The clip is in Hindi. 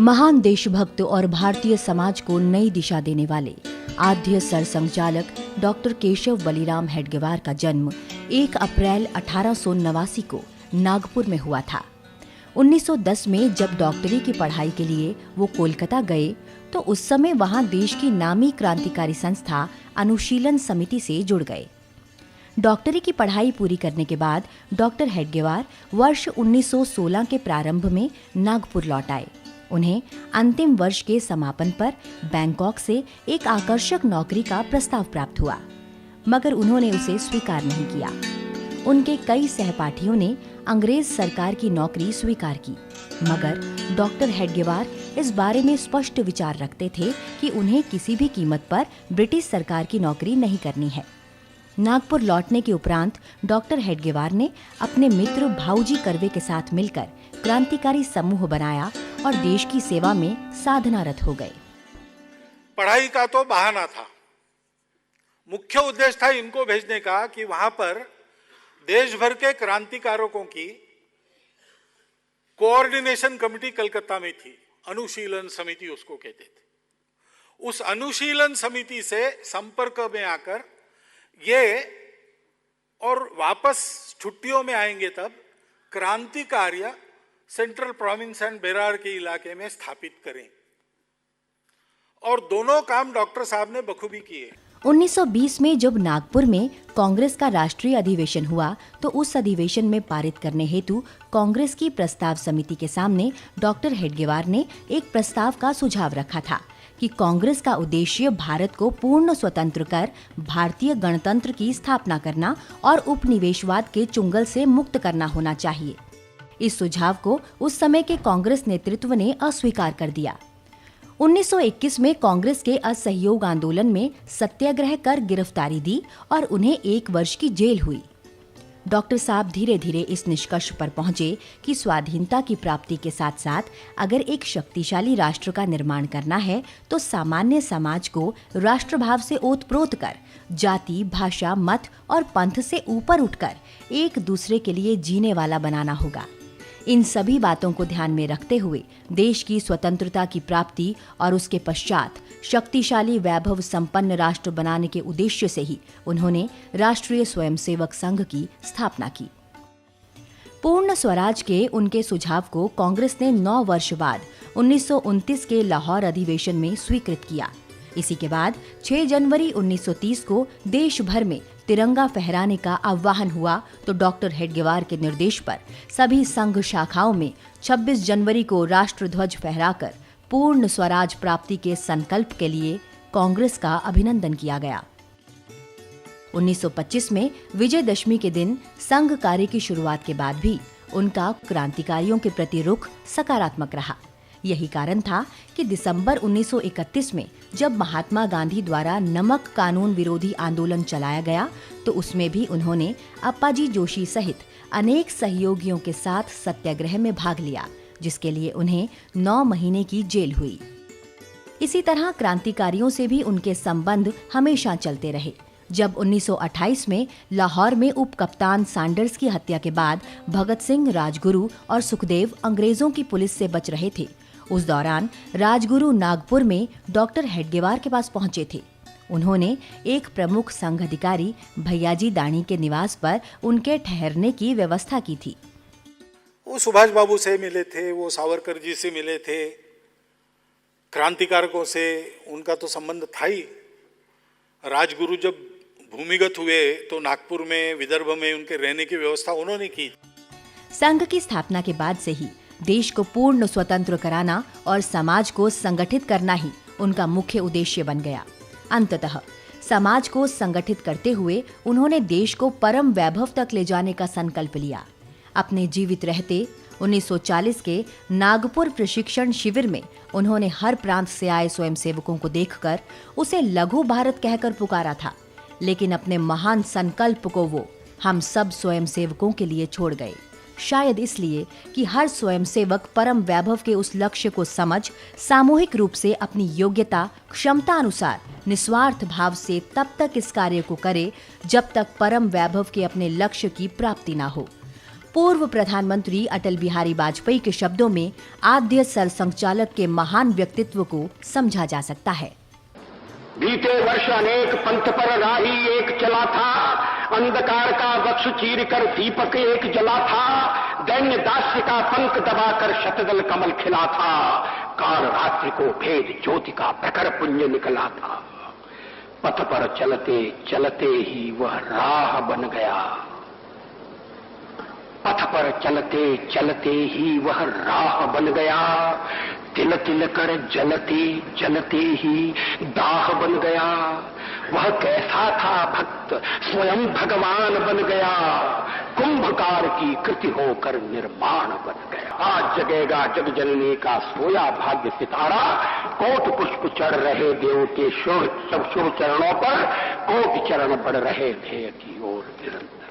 महान देशभक्त और भारतीय समाज को नई दिशा देने वाले आद्य सरसंघचालक डॉक्टर केशव बलिराम हेडगेवार का जन्म 1 अप्रैल 1889 को नागपुर में हुआ था। 1910 में जब डॉक्टरी की पढ़ाई के लिए वो कोलकाता गए तो उस समय वहां देश की नामी क्रांतिकारी संस्था अनुशीलन समिति से जुड़ गए। डॉक्टरी की पढ़ाई पूरी करने के बाद डॉक्टर हेडगेवार वर्ष 1916 के प्रारंभ में नागपुर लौट आए। उन्हें अंतिम वर्ष के समापन पर बैंकॉक से एक आकर्षक नौकरी का प्रस्ताव प्राप्त हुआ, मगर उन्होंने उसे स्वीकार नहीं किया। उनके कई सहपाठियों ने अंग्रेज सरकार की नौकरी स्वीकार की, मगर डॉक्टर हेडगेवार इस बारे में स्पष्ट विचार रखते थे कि उन्हें किसी भी कीमत पर ब्रिटिश सरकार की नौकरी नहीं करनी है। नागपुर लौटने के उपरांत डॉक्टर हेडगेवार ने अपने मित्र भाऊजी कर्वे के साथ मिलकर क्रांतिकारी समूह बनाया और देश की सेवा में साधनारत हो गए। पढ़ाई का तो बहाना था, मुख्य उद्देश्य था इनको भेजने का कि वहां पर देश भर के क्रांतिकारकों की कोऑर्डिनेशन कमेटी कलकत्ता में थी, अनुशीलन समिति उसको कहते थे। उस अनुशीलन समिति से संपर्क में आकर ये और वापस छुट्टियों में आएंगे तब क्रांति कार्य सेंट्रल प्रोविंस एंड बेरार के इलाके में स्थापित करें, और दोनों काम डॉक्टर साहब ने बखूबी किए। 1920 में जब नागपुर में कांग्रेस का राष्ट्रीय अधिवेशन हुआ तो उस अधिवेशन में पारित करने हेतु कांग्रेस की प्रस्ताव समिति के सामने डॉक्टर हेडगेवार ने एक प्रस्ताव का सुझाव रखा था कि कांग्रेस का उद्देश्य भारत को पूर्ण स्वतंत्र कर भारतीय गणतंत्र की स्थापना करना और उपनिवेशवाद के चुंगल से मुक्त करना होना चाहिए। इस सुझाव को उस समय के कांग्रेस नेतृत्व ने अस्वीकार कर दिया। 1921 में कांग्रेस के असहयोग आंदोलन में सत्याग्रह कर गिरफ्तारी दी और उन्हें 1 वर्ष की जेल हुई। डॉक्टर साहब धीरे धीरे इस निष्कर्ष पर पहुंचे कि स्वाधीनता की प्राप्ति के साथ साथ अगर एक शक्तिशाली राष्ट्र का निर्माण करना है तो सामान्य समाज को राष्ट्रभाव से ओतप्रोत कर जाति, भाषा, मत और पंथ से ऊपर उठकर एक दूसरे के लिए जीने वाला बनाना होगा। इन सभी बातों को ध्यान में रखते हुए देश की स्वतंत्रता की प्राप्ति और उसके पश्चात शक्तिशाली वैभव संपन्न राष्ट्र बनाने के उद्देश्य से ही उन्होंने राष्ट्रीय स्वयंसेवक संघ की स्थापना की। पूर्ण स्वराज के उनके सुझाव को कांग्रेस ने 9 वर्ष बाद 1929 के लाहौर अधिवेशन में स्वीकृत किया। इसी के बाद 6 जनवरी 1930 को देश भर में तिरंगा फहराने का आह्वान हुआ तो डॉक्टर हेडगेवार के निर्देश पर सभी संघ शाखाओं में 26 जनवरी को राष्ट्र ध्वज फहराकर पूर्ण स्वराज प्राप्ति के संकल्प के लिए कांग्रेस का अभिनंदन किया गया। 1925 में विजयदशमी के दिन संघ कार्य की शुरुआत के बाद भी उनका क्रांतिकारियों के प्रति रुख सकारात्मक रहा। यही कारण था कि दिसंबर 1931 में जब महात्मा गांधी द्वारा नमक कानून विरोधी आंदोलन चलाया गया तो उसमें भी उन्होंने अप्पाजी जोशी सहित अनेक सहयोगियों के साथ सत्याग्रह में भाग लिया, जिसके लिए उन्हें 9 महीने की जेल हुई। इसी तरह क्रांतिकारियों से भी उनके संबंध हमेशा चलते रहे। जब 1928 में लाहौर में उप कप्तान सैंडर्स की हत्या के बाद भगत सिंह, राजगुरु और सुखदेव अंग्रेजों की पुलिस से बच रहे थे, उस दौरान राजगुरु नागपुर में डॉक्टर हेडगेवार के पास पहुंचे थे। उन्होंने एक प्रमुख संघ अधिकारी भैयाजी दानी के निवास पर उनके ठहरने की व्यवस्था की थी। वो सुभाष बाबू से मिले थे, वो सावरकर जी से मिले थे, क्रांतिकारकों से उनका तो संबंध था ही। राजगुरु जब भूमिगत हुए तो नागपुर में, विदर्भ में उनके रहने की व्यवस्था उन्होंने की। संघ की स्थापना के बाद से ही देश को पूर्ण स्वतंत्र कराना और समाज को संगठित करना ही उनका मुख्य उद्देश्य बन गया। अंततः समाज को संगठित करते हुए उन्होंने देश को परम वैभव तक ले जाने का संकल्प लिया। अपने जीवित रहते 1940 के नागपुर प्रशिक्षण शिविर में उन्होंने हर प्रांत से आए स्वयंसेवकों को देखकर उसे लघु भारत कहकर पुकारा था, लेकिन अपने महान संकल्प को वो हम सब स्वयंसेवकों के लिए छोड़ गए। शायद इसलिए कि हर स्वयंसेवक परम वैभव के उस लक्ष्य को समझ सामूहिक रूप से अपनी योग्यता, क्षमता अनुसार निस्वार्थ भाव से तब तक इस कार्य को करे जब तक परम वैभव के अपने लक्ष्य की प्राप्ति ना हो। पूर्व प्रधानमंत्री अटल बिहारी वाजपेयी के शब्दों में आद्य सरसंघचालक के महान व्यक्तित्व को समझा जा सकता है। बीते वर्ष अनेक पंथ पर राही एक चला था, अंधकार का वक्ष चीर कर दीपक एक जला था, दैन्य दास्य का पंख दबाकर शतदल कमल खिला था, काल रात्रि को भेद ज्योति का प्रखर पुंज निकला था। पथ पर चलते चलते ही वह राह बन गया, पथ पर चलते चलते ही वह राह बन गया, तिल तिल कर जलते जलते ही दाह बन गया। वह कैसा था भक्त, स्वयं भगवान बन गया, कुंभकार की कृति होकर निर्माण बन गया। आज जगेगा जग जननी का सोया भाग्य सितारा, कोट पुष्प चढ़ रहे देव के शुभ चरणों पर, कोटि चरण बढ़ रहे ध्येय की ओर निरंतर।